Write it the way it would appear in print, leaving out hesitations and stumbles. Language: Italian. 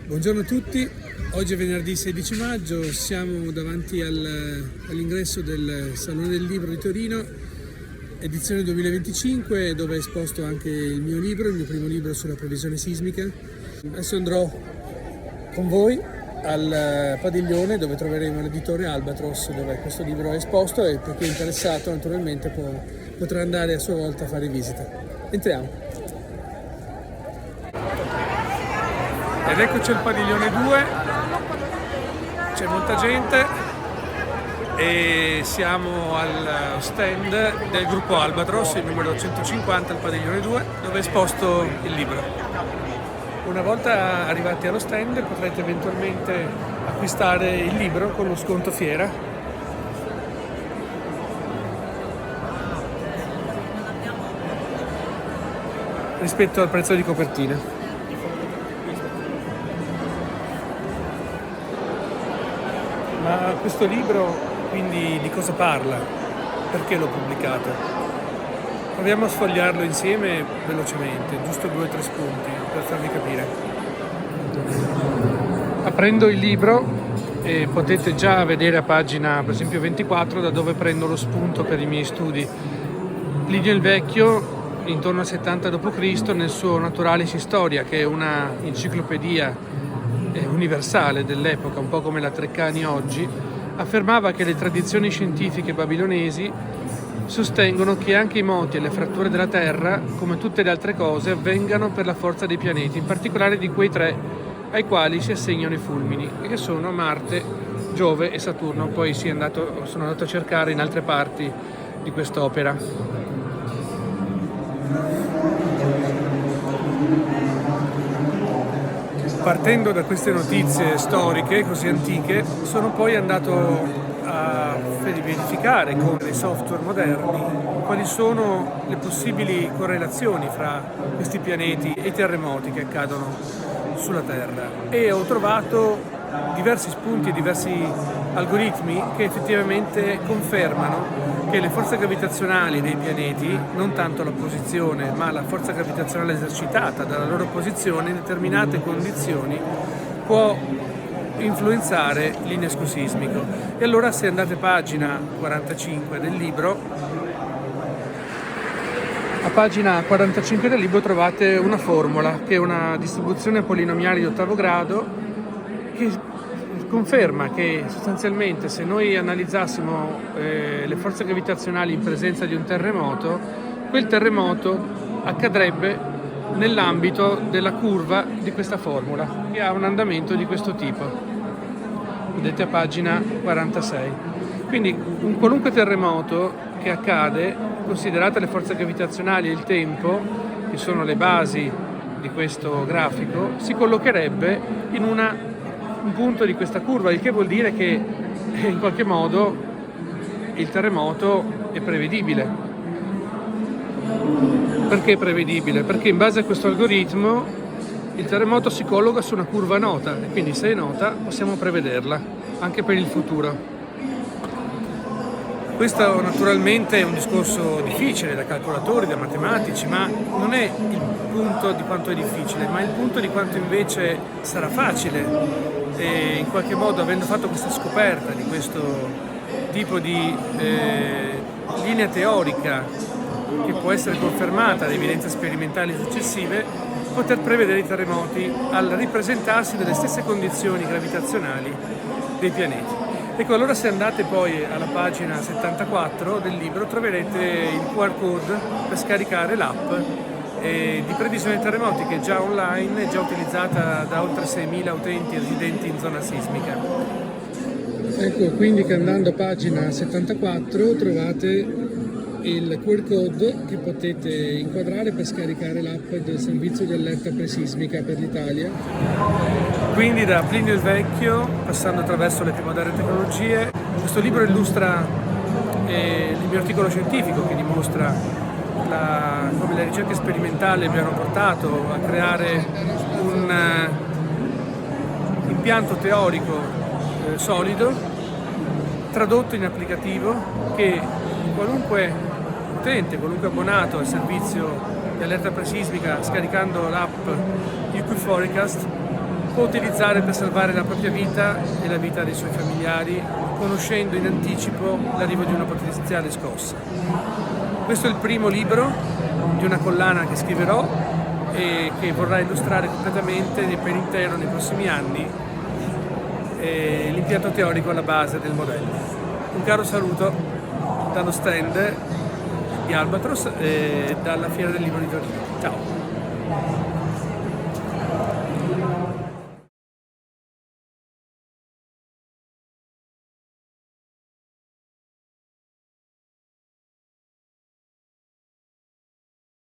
Buongiorno a tutti, oggi è venerdì 16 maggio, siamo davanti all'ingresso del Salone del Libro di Torino, edizione 2025, dove è esposto anche il mio primo libro sulla previsione sismica. Adesso andrò con voi al padiglione dove troveremo l'editore Albatros, dove questo libro è esposto, e per chi è interessato naturalmente potrà andare a sua volta a fare visita. Entriamo. Ed eccoci al padiglione 2, c'è molta gente e siamo al stand del gruppo Albatros, il numero 150 al padiglione 2, dove è esposto il libro. Una volta arrivati allo stand potrete eventualmente acquistare il libro con lo sconto fiera. Rispetto al prezzo di copertina. Ma questo libro quindi di cosa parla? Perché l'ho pubblicato? Proviamo a sfogliarlo insieme velocemente, giusto 2 o 3 spunti per farvi capire. Aprendo il libro potete già vedere a pagina per esempio 24 da dove prendo lo spunto per i miei studi. Plinio il Vecchio, intorno al 70 d.C., nel suo Naturalis Historia, che è una enciclopedia universale dell'epoca, un po' come la Treccani oggi, affermava che le tradizioni scientifiche babilonesi sostengono che anche i moti e le fratture della Terra, come tutte le altre cose, avvengano per la forza dei pianeti, in particolare di quei 3 ai quali si assegnano i fulmini, che sono Marte, Giove e Saturno. Poi sono andato a cercare in altre parti di quest'opera. Partendo da queste notizie storiche così antiche, sono poi andato a verificare con dei software moderni quali sono le possibili correlazioni fra questi pianeti e i terremoti che accadono sulla Terra, e ho trovato diversi spunti e diversi algoritmi che effettivamente confermano che le forze gravitazionali dei pianeti, non tanto la posizione, ma la forza gravitazionale esercitata dalla loro posizione in determinate condizioni, può influenzare l'innesco sismico. E allora, se andate a pagina 45 del libro, a pagina 45 del libro trovate una formula che è una distribuzione polinomiale di 8º grado che conferma che sostanzialmente, se noi analizzassimo le forze gravitazionali in presenza di un terremoto, quel terremoto accadrebbe nell'ambito della curva di questa formula, che ha un andamento di questo tipo. Vedete a pagina 46. Quindi un qualunque terremoto che accade, considerate le forze gravitazionali e il tempo, che sono le basi di questo grafico, si collocherebbe in un punto di questa curva, il che vuol dire che in qualche modo il terremoto è prevedibile. Perché è prevedibile? Perché in base a questo algoritmo il terremoto si colloca su una curva nota, e quindi se è nota possiamo prevederla anche per il futuro. Questo naturalmente è un discorso difficile da calcolatori, da matematici, ma non è il punto di quanto è difficile, ma il punto di quanto invece sarà facile. E in qualche modo, avendo fatto questa scoperta di questo tipo di linea teorica che può essere confermata da evidenze sperimentali successive, poter prevedere i terremoti al ripresentarsi delle stesse condizioni gravitazionali dei pianeti. Ecco, allora se andate poi alla pagina 74 del libro troverete il QR code per scaricare l'app di previsione terremoti, che è già online e già utilizzata da oltre 6.000 utenti residenti in zona sismica. Ecco, quindi che andando a pagina 74 trovate il QR code che potete inquadrare per scaricare l'app del servizio di allerta presismica per l'Italia. Quindi da Plinio il Vecchio, passando attraverso le più moderne tecnologie, questo libro illustra il mio articolo scientifico che dimostra come le ricerche sperimentali abbiano portato a creare un impianto teorico solido, tradotto in applicativo, che qualunque utente, qualunque abbonato al servizio di allerta presismica, scaricando l'app UQ Forecast, può utilizzare per salvare la propria vita e la vita dei suoi familiari, conoscendo in anticipo l'arrivo di una potenziale scossa. Questo è il primo libro di una collana che scriverò e che vorrà illustrare completamente per intero nei prossimi anni l'impianto teorico alla base del modello. Un caro saluto dallo stand di Albatros e dalla Fiera del Libro di Torino. Ciao!